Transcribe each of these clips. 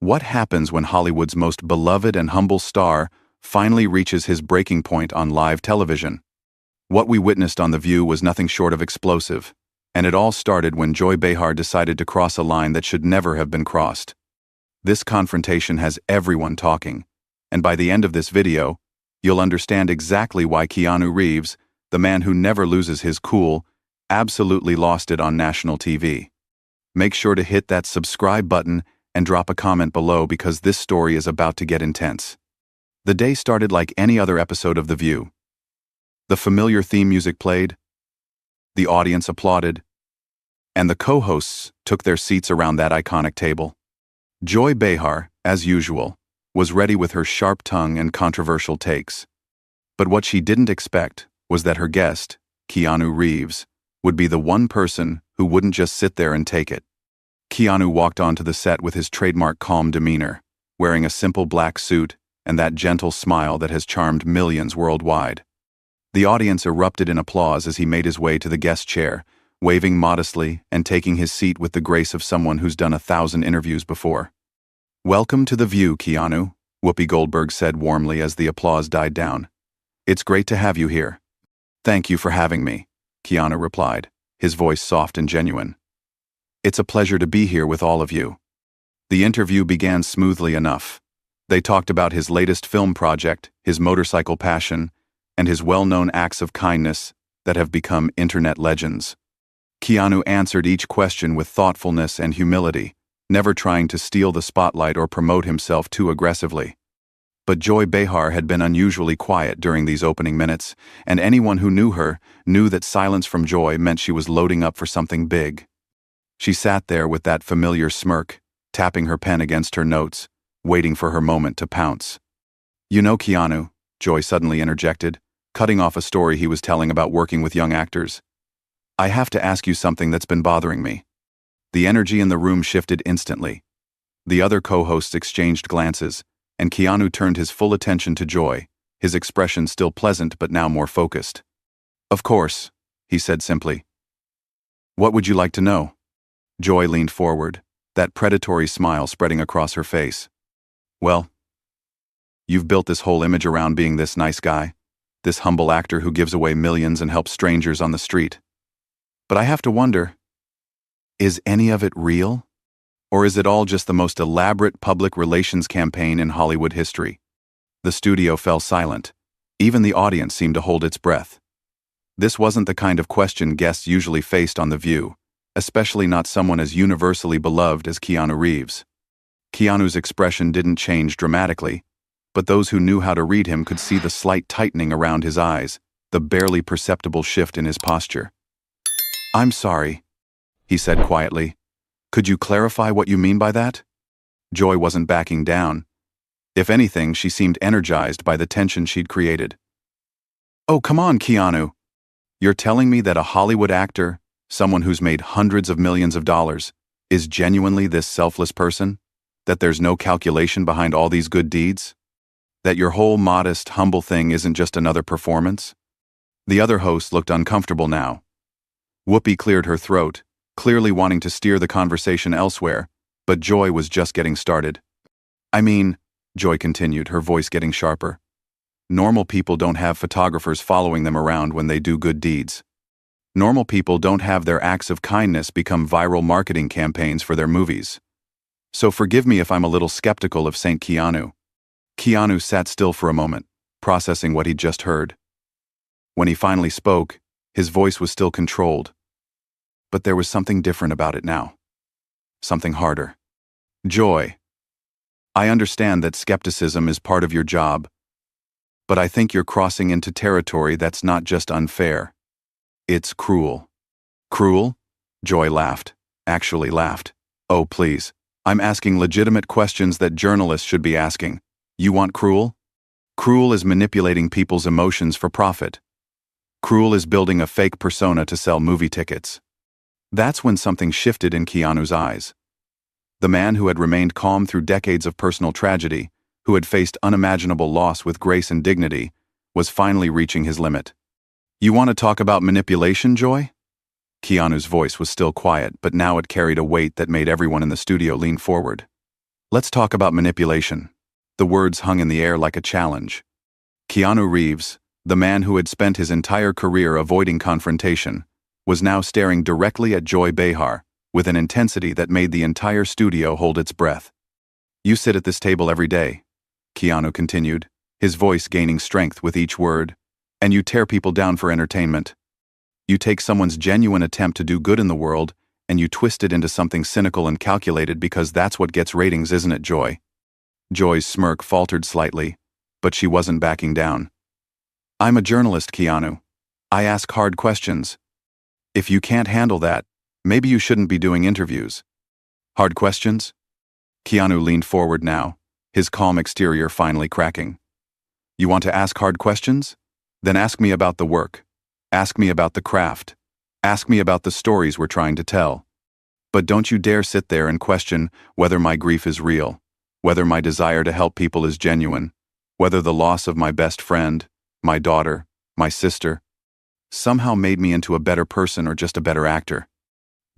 What happens when Hollywood's most beloved and humble star finally reaches his breaking point on live television? What we witnessed on The View was nothing short of explosive, and it all started when Joy Behar decided to cross a line that should never have been crossed. This confrontation has everyone talking, and by the end of this video, you'll understand exactly why Keanu Reeves, the man who never loses his cool, absolutely lost it on national TV. Make sure to hit that subscribe button and drop a comment below because this story is about to get intense. The day started like any other episode of The View. The familiar theme music played, the audience applauded, and the co-hosts took their seats around that iconic table. Joy Behar, as usual, was ready with her sharp tongue and controversial takes. But what she didn't expect was that her guest, Keanu Reeves, would be the one person who wouldn't just sit there and take it. Keanu walked onto the set with his trademark calm demeanor, wearing a simple black suit and that gentle smile that has charmed millions worldwide. The audience erupted in applause as he made his way to the guest chair, waving modestly and taking his seat with the grace of someone who's done 1,000 interviews before. "Welcome to The View, Keanu," Whoopi Goldberg said warmly as the applause died down. "It's great to have you here." "Thank you for having me," Keanu replied, his voice soft and genuine. "It's a pleasure to be here with all of you." The interview began smoothly enough. They talked about his latest film project, his motorcycle passion, and his well-known acts of kindness that have become internet legends. Keanu answered each question with thoughtfulness and humility, never trying to steal the spotlight or promote himself too aggressively. But Joy Behar had been unusually quiet during these opening minutes, and anyone who knew her knew that silence from Joy meant she was loading up for something big. She sat there with that familiar smirk, tapping her pen against her notes, waiting for her moment to pounce. "You know, Keanu," Joy suddenly interjected, cutting off a story he was telling about working with young actors, "I have to ask you something that's been bothering me." The energy in the room shifted instantly. The other co-hosts exchanged glances, and Keanu turned his full attention to Joy, his expression still pleasant but now more focused. "Of course," he said simply. "What would you like to know?" Joy leaned forward, that predatory smile spreading across her face. "Well, you've built this whole image around being this nice guy, this humble actor who gives away millions and helps strangers on the street. But I have to wonder, is any of it real? Or is it all just the most elaborate public relations campaign in Hollywood history?" The studio fell silent. Even the audience seemed to hold its breath. This wasn't the kind of question guests usually faced on The View, especially not someone as universally beloved as Keanu Reeves. Keanu's expression didn't change dramatically, but those who knew how to read him could see the slight tightening around his eyes, the barely perceptible shift in his posture. "I'm sorry," he said quietly. "Could you clarify what you mean by that?" Joy wasn't backing down. If anything, she seemed energized by the tension she'd created. "Oh, come on, Keanu. You're telling me that a Hollywood actor, someone who's made hundreds of millions of dollars, is genuinely this selfless person? That there's no calculation behind all these good deeds? That your whole modest, humble thing isn't just another performance?" The other host looked uncomfortable now. Whoopi cleared her throat, clearly wanting to steer the conversation elsewhere, but Joy was just getting started. "I mean," Joy continued, her voice getting sharper, "normal people don't have photographers following them around when they do good deeds. Normal people don't have their acts of kindness become viral marketing campaigns for their movies. So forgive me if I'm a little skeptical of Saint Keanu." Keanu sat still for a moment, processing what he'd just heard. When he finally spoke, his voice was still controlled. But there was something different about it now. Something harder. "Joy, I understand that skepticism is part of your job, but I think you're crossing into territory that's not just unfair. It's cruel." "Cruel?" Joy laughed. Actually laughed. "Oh, please. I'm asking legitimate questions that journalists should be asking. You want cruel? Cruel is manipulating people's emotions for profit. Cruel is building a fake persona to sell movie tickets." That's when something shifted in Keanu's eyes. The man who had remained calm through decades of personal tragedy, who had faced unimaginable loss with grace and dignity, was finally reaching his limit. "You want to talk about manipulation, Joy?" Keanu's voice was still quiet, but now it carried a weight that made everyone in the studio lean forward. Let's talk about manipulation. The words hung in the air like a challenge. Keanu Reeves, the man who had spent his entire career avoiding confrontation, was now staring directly at Joy Behar with an intensity that made the entire studio hold its breath. "You sit at this table every day," Keanu continued, his voice gaining strength with each word, "and you tear people down for entertainment. You take someone's genuine attempt to do good in the world and you twist it into something cynical and calculated because that's what gets ratings, isn't it, Joy?" Joy's smirk faltered slightly, but she wasn't backing down. "I'm a journalist, Keanu. I ask hard questions. If you can't handle that, maybe you shouldn't be doing interviews." "Hard questions?" Keanu leaned forward now, his calm exterior finally cracking. "You want to ask hard questions? Then ask me about the work. Ask me about the craft. Ask me about the stories we're trying to tell. But don't you dare sit there and question whether my grief is real, whether my desire to help people is genuine, whether the loss of my best friend, my daughter, my sister, somehow made me into a better person or just a better actor."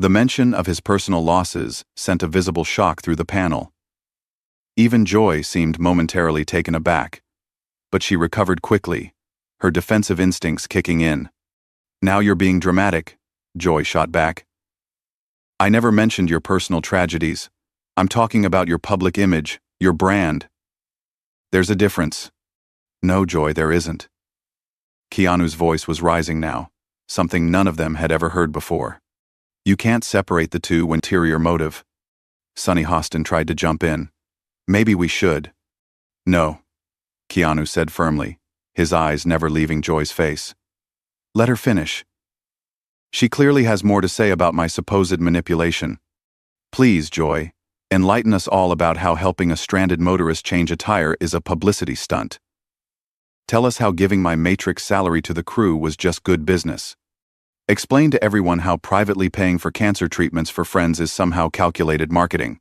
The mention of his personal losses sent a visible shock through the panel. Even Joy seemed momentarily taken aback, but she recovered quickly, her defensive instincts kicking in. "Now you're being dramatic," Joy shot back. "I never mentioned your personal tragedies. I'm talking about your public image, your brand." "There's a difference." "No, Joy, there isn't." Keanu's voice was rising now, something none of them had ever heard before. "You can't separate the two when ulterior motive." Sonny Hostin tried to jump in. "Maybe we should." "No," Keanu said firmly, his eyes never leaving Joy's face. "Let her finish. She clearly has more to say about my supposed manipulation. Please, Joy, enlighten us all about how helping a stranded motorist change a tire is a publicity stunt. Tell us how giving my Matrix salary to the crew was just good business. Explain to everyone how privately paying for cancer treatments for friends is somehow calculated marketing."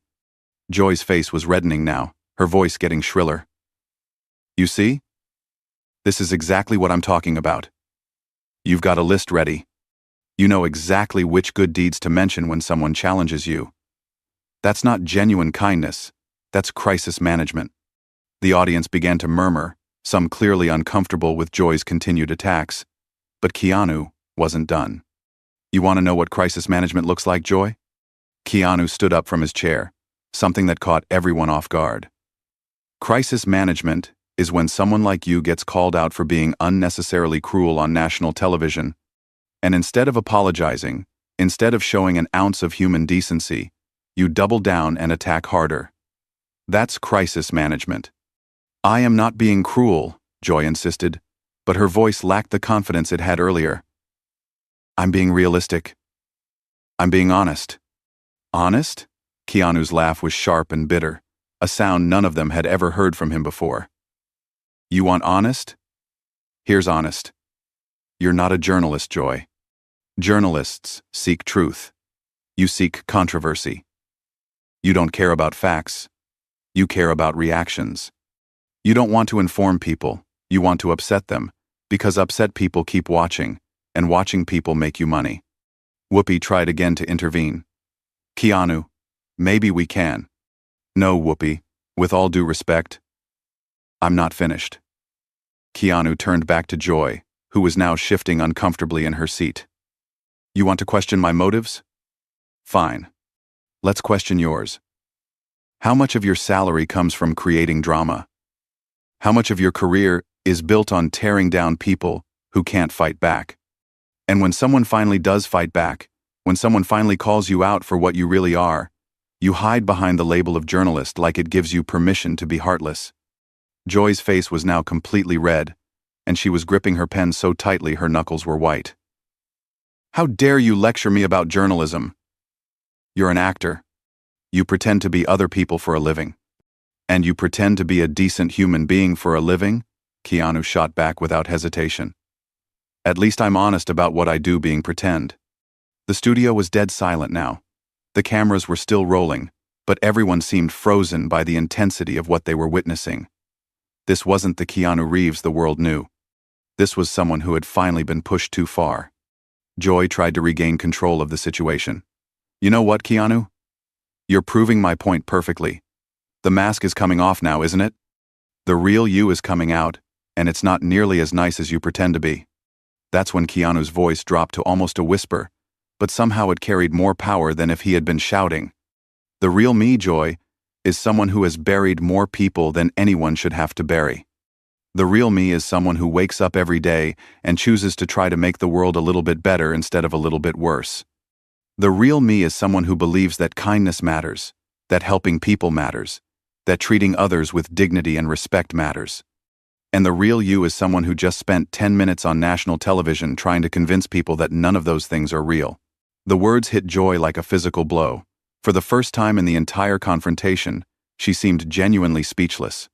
Joy's face was reddening now, her voice getting shriller. "You see? This is exactly what I'm talking about. You've got a list ready. You know exactly which good deeds to mention when someone challenges you. That's not genuine kindness, that's crisis management." The audience began to murmur, some clearly uncomfortable with Joy's continued attacks, but Keanu wasn't done. "You want to know what crisis management looks like, Joy?" Keanu stood up from his chair, something that caught everyone off guard. "Crisis management is when someone like you gets called out for being unnecessarily cruel on national television, and instead of apologizing, instead of showing an ounce of human decency, you double down and attack harder. That's crisis management." "I am not being cruel," Joy insisted, but her voice lacked the confidence it had earlier. "I'm being realistic. I'm being honest." "Honest?" Keanu's laugh was sharp and bitter, a sound none of them had ever heard from him before. "You want honest? Here's honest. You're not a journalist, Joy. Journalists seek truth. You seek controversy. You don't care about facts. You care about reactions. You don't want to inform people, you want to upset them, because upset people keep watching, and watching people make you money." Whoopi tried again to intervene. "Keanu, maybe we can." "No, Whoopi, with all due respect, I'm not finished." Keanu turned back to Joy, who was now shifting uncomfortably in her seat. "You want to question my motives? Fine. Let's question yours. How much of your salary comes from creating drama? How much of your career is built on tearing down people who can't fight back? And when someone finally does fight back, when someone finally calls you out for what you really are, you hide behind the label of journalist like it gives you permission to be heartless." Joy's face was now completely red, and she was gripping her pen so tightly her knuckles were white. "How dare you lecture me about journalism? You're an actor. You pretend to be other people for a living. And you pretend to be a decent human being for a living?" Keanu shot back without hesitation. "At least I'm honest about what I do being pretend." The studio was dead silent now. The cameras were still rolling, but everyone seemed frozen by the intensity of what they were witnessing. This wasn't the Keanu Reeves the world knew. This was someone who had finally been pushed too far. Joy tried to regain control of the situation. "You know what, Keanu? You're proving my point perfectly. The mask is coming off now, isn't it? The real you is coming out, and it's not nearly as nice as you pretend to be. That's when Keanu's voice dropped to almost a whisper, but somehow it carried more power than if he had been shouting. The real me, Joy, is someone who has buried more people than anyone should have to bury. The real me is someone who wakes up every day and chooses to try to make the world a little bit better instead of a little bit worse. The real me is someone who believes that kindness matters, that helping people matters, that treating others with dignity and respect matters. And the real you is someone who just spent 10 minutes on national television trying to convince people that none of those things are real. The words hit Joy like a physical blow. For the first time in the entire confrontation, she seemed genuinely speechless.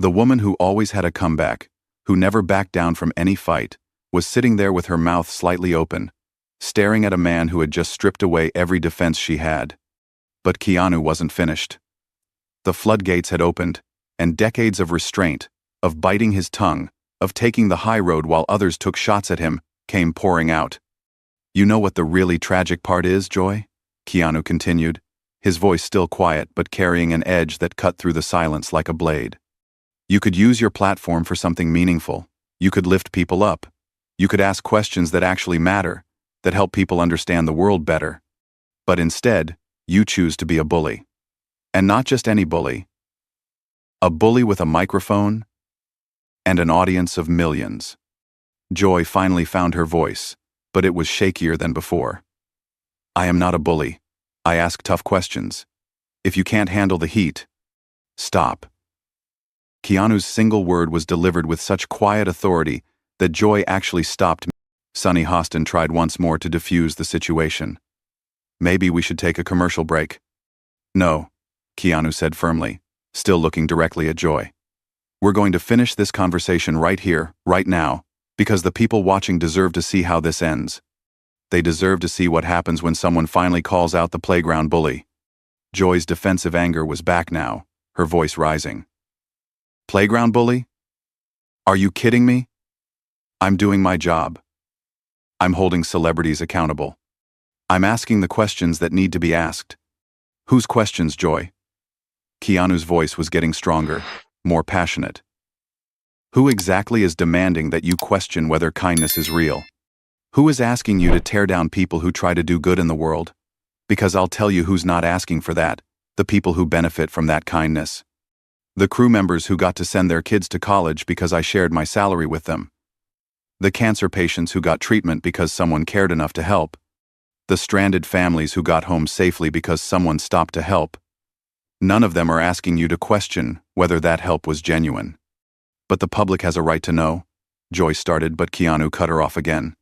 The woman who always had a comeback, who never backed down from any fight, was sitting there with her mouth slightly open, staring at a man who had just stripped away every defense she had. But Keanu wasn't finished. The floodgates had opened, and decades of restraint, of biting his tongue, of taking the high road while others took shots at him, came pouring out. You know what the really tragic part is, Joy? Keanu continued, his voice still quiet but carrying an edge that cut through the silence like a blade. You could use your platform for something meaningful. You could lift people up. You could ask questions that actually matter, that help people understand the world better. But instead, you choose to be a bully. And not just any bully. A bully with a microphone and an audience of millions. Joy finally found her voice, but it was shakier than before. I am not a bully. I ask tough questions. If you can't handle the heat, stop. Keanu's single word was delivered with such quiet authority that Joy actually stopped. Sonny Hostin tried once more to defuse the situation. Maybe we should take a commercial break. No, Keanu said firmly, still looking directly at Joy. We're going to finish this conversation right here, right now, because the people watching deserve to see how this ends. They deserve to see what happens when someone finally calls out the playground bully. Joy's defensive anger was back now, her voice rising. Playground bully? Are you kidding me? I'm doing my job. I'm holding celebrities accountable. I'm asking the questions that need to be asked. Whose questions, Joy? Keanu's voice was getting stronger, more passionate. Who exactly is demanding that you question whether kindness is real? Who is asking you to tear down people who try to do good in the world? Because I'll tell you who's not asking for that, the people who benefit from that kindness. The crew members who got to send their kids to college because I shared my salary with them. The cancer patients who got treatment because someone cared enough to help. The stranded families who got home safely because someone stopped to help. None of them are asking you to question whether that help was genuine. But the public has a right to know, Joy started, but Keanu cut her off again.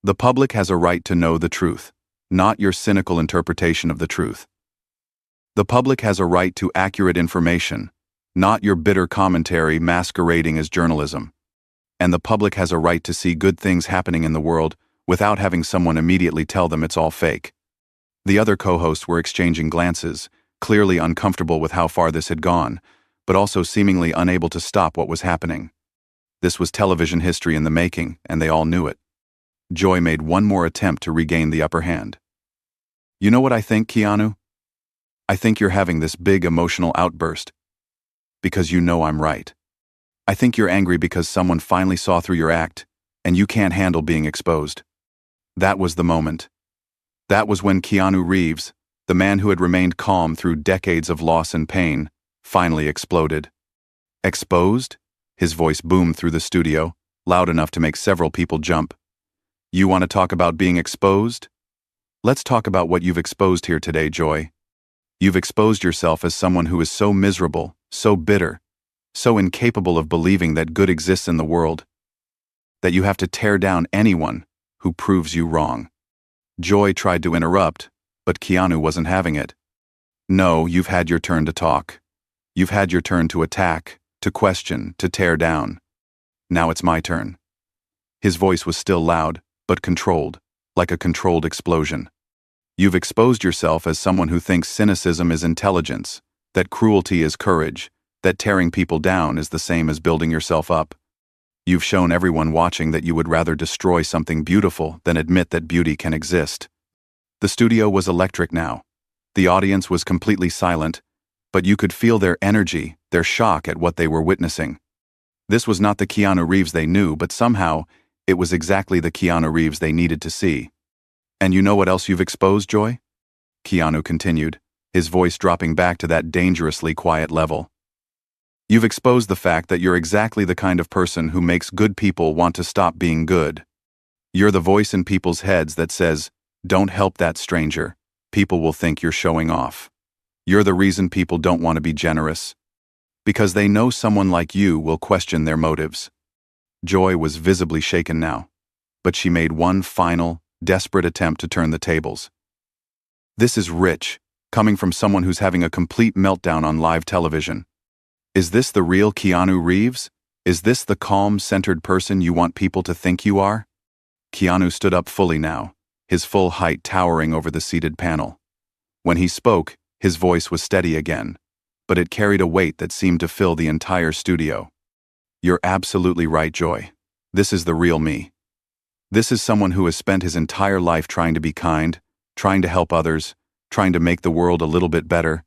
The public has a right to know the truth, not your cynical interpretation of the truth. The public has a right to accurate information, not your bitter commentary masquerading as journalism. And the public has a right to see good things happening in the world without having someone immediately tell them it's all fake. The other co-hosts were exchanging glances, clearly uncomfortable with how far this had gone, but also seemingly unable to stop what was happening. This was television history in the making, and they all knew it. Joy made one more attempt to regain the upper hand. You know what I think, Keanu? I think you're having this big emotional outburst because you know I'm right. I think you're angry because someone finally saw through your act, and you can't handle being exposed. That was the moment. That was when Keanu Reeves, the man who had remained calm through decades of loss and pain, finally exploded. Exposed? His voice boomed through the studio, loud enough to make several people jump. You want to talk about being exposed? Let's talk about what you've exposed here today, Joy. You've exposed yourself as someone who is so miserable, so bitter, so incapable of believing that good exists in the world, that you have to tear down anyone who proves you wrong. Joy tried to interrupt, but Keanu wasn't having it. No, you've had your turn to talk. You've had your turn to attack, to question, to tear down. Now it's my turn. His voice was still loud, but controlled, like a controlled explosion. You've exposed yourself as someone who thinks cynicism is intelligence, that cruelty is courage, that tearing people down is the same as building yourself up. You've shown everyone watching that you would rather destroy something beautiful than admit that beauty can exist. The studio was electric now. The audience was completely silent, but you could feel their energy, their shock at what they were witnessing. This was not the Keanu Reeves they knew, but somehow, it was exactly the Keanu Reeves they needed to see. "And you know what else you've exposed, Joy?" Keanu continued, his voice dropping back to that dangerously quiet level. "You've exposed the fact that you're exactly the kind of person who makes good people want to stop being good. You're the voice in people's heads that says, 'Don't help that stranger. People will think you're showing off.' You're the reason people don't want to be generous, because they know someone like you will question their motives." Joy was visibly shaken now, but she made one final, desperate attempt to turn the tables. "This is rich, coming from someone who's having a complete meltdown on live television. Is this the real Keanu Reeves? Is this the calm, centered person you want people to think you are?" Keanu stood up fully now, his full height towering over the seated panel. When he spoke, his voice was steady again, but it carried a weight that seemed to fill the entire studio. "You're absolutely right, Joy. This is the real me. This is someone who has spent his entire life trying to be kind, trying to help others, trying to make the world a little bit better,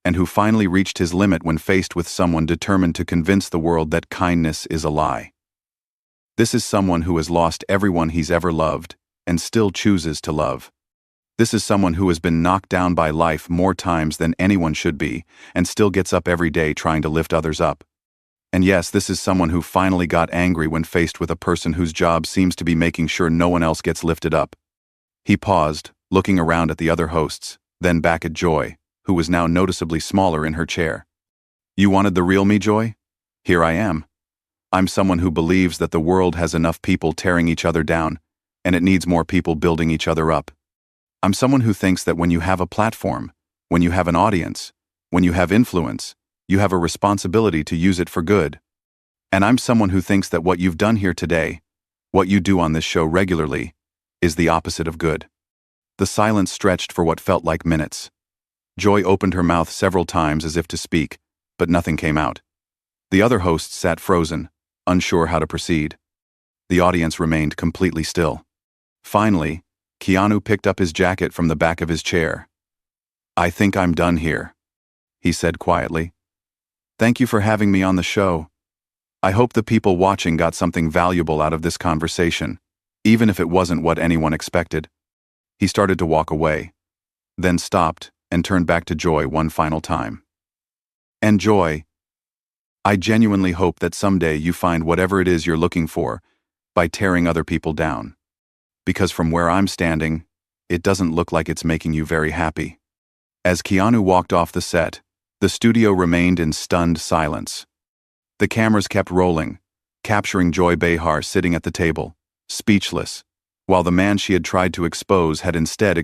and who finally reached his limit when faced with someone determined to convince the world that kindness is a lie. This is someone who has lost everyone he's ever loved, and still chooses to love. This is someone who has been knocked down by life more times than anyone should be, and still gets up every day trying to lift others up. And yes, this is someone who finally got angry when faced with a person whose job seems to be making sure no one else gets lifted up." He paused, looking around at the other hosts, then back at Joy, who was now noticeably smaller in her chair. "You wanted the real me, Joy? Here I am. I'm someone who believes that the world has enough people tearing each other down, and it needs more people building each other up. I'm someone who thinks that when you have a platform, when you have an audience, when you have influence, you have a responsibility to use it for good. And I'm someone who thinks that what you've done here today, what you do on this show regularly, is the opposite of good." The silence stretched for what felt like minutes. Joy opened her mouth several times as if to speak, but nothing came out. The other hosts sat frozen, unsure how to proceed. The audience remained completely still. Finally, Keanu picked up his jacket from the back of his chair. "I think I'm done here," he said quietly. "Thank you for having me on the show. I hope the people watching got something valuable out of this conversation, even if it wasn't what anyone expected." He started to walk away, then stopped and turned back to Joy one final time. "And Joy, I genuinely hope that someday you find whatever it is you're looking for by tearing other people down. Because from where I'm standing, it doesn't look like it's making you very happy." As Keanu walked off the set, the studio remained in stunned silence. The cameras kept rolling, capturing Joy Behar sitting at the table, speechless, while the man she had tried to expose had instead